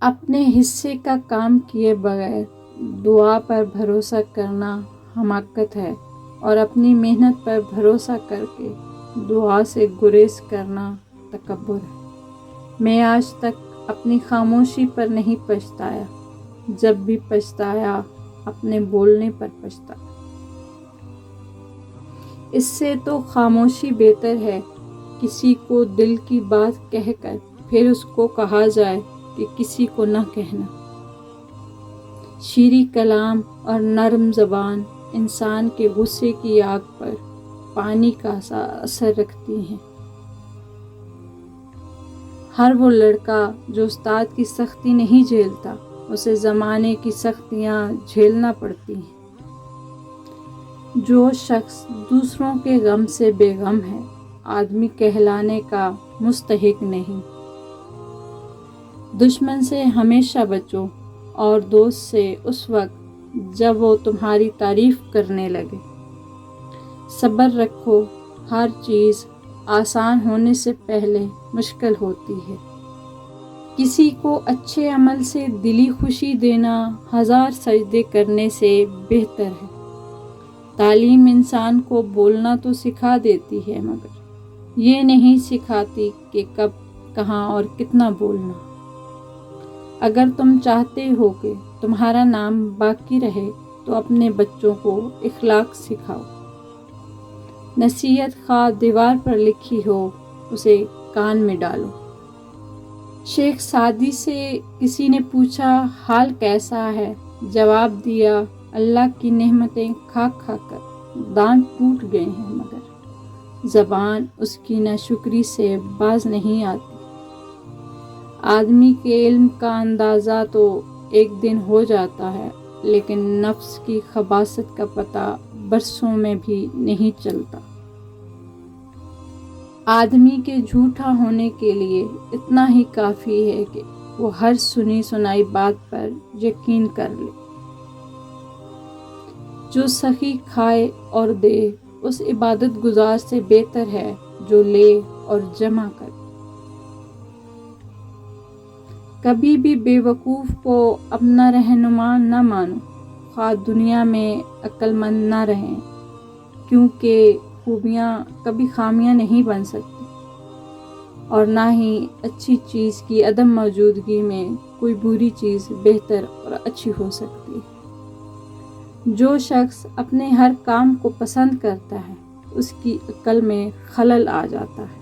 اپنے حصے کا کام کیے بغیر دعا پر بھروسہ کرنا حماقت ہے، اور اپنی محنت پر بھروسہ کر کے دعا سے گریز کرنا تکبر ہے۔ میں آج تک اپنی خاموشی پر نہیں پچھتایا، جب بھی پچھتایا اپنے بولنے پر پچھتایا۔ اس سے تو خاموشی بہتر ہے، کسی کو دل کی بات کہہ کر پھر اس کو کہا جائے کہ کسی کو نہ کہنا۔ شیریں کلام اور نرم زبان انسان کے غصے کی آگ پر پانی کا سا اثر رکھتی ہیں۔ ہر وہ لڑکا جو استاد کی سختی نہیں جھیلتا، اسے زمانے کی سختیاں جھیلنا پڑتی ہیں۔ جو شخص دوسروں کے غم سے بے غم ہے، آدمی کہلانے کا مستحق نہیں۔ دشمن سے ہمیشہ بچو اور دوست سے اس وقت جب وہ تمہاری تعریف کرنے لگے۔ صبر رکھو، ہر چیز آسان ہونے سے پہلے مشکل ہوتی ہے۔ کسی کو اچھے عمل سے دلی خوشی دینا 1000 سجدے کرنے سے بہتر ہے۔ تعلیم انسان کو بولنا تو سکھا دیتی ہے، مگر یہ نہیں سکھاتی کہ کب، کہاں اور کتنا بولنا۔ اگر تم چاہتے ہو کہ تمہارا نام باقی رہے تو اپنے بچوں کو اخلاق سکھاؤ۔ نصیحت خواہ دیوار پر لکھی ہو، اسے کان میں ڈالو۔ شیخ سعدی سے کسی نے پوچھا حال کیسا ہے؟ جواب دیا، اللہ کی نعمتیں کھا کھا کر دانت ٹوٹ گئے ہیں، مگر زبان اس کی ناشکری سے باز نہیں آتی۔ آدمی کے علم کا اندازہ تو ایک دن ہو جاتا ہے، لیکن نفس کی خباثت کا پتہ برسوں میں بھی نہیں چلتا۔ آدمی کے جھوٹا ہونے کے لیے اتنا ہی کافی ہے کہ وہ ہر سنی سنائی بات پر یقین کر لے۔ جو سخی کھائے اور دے، اس عبادت گزار سے بہتر ہے جو لے اور جمع کرے۔ کبھی بھی بے وقوف کو اپنا رہنما نہ مانو، خواہ دنیا میں عقل مند نہ رہیں، کیونکہ خوبیاں کبھی خامیاں نہیں بن سکتی، اور نہ ہی اچھی چیز کی عدم موجودگی میں کوئی بری چیز بہتر اور اچھی ہو سکتی ہے۔ جو شخص اپنے ہر کام کو پسند کرتا ہے، اس کی عقل میں خلل آ جاتا ہے۔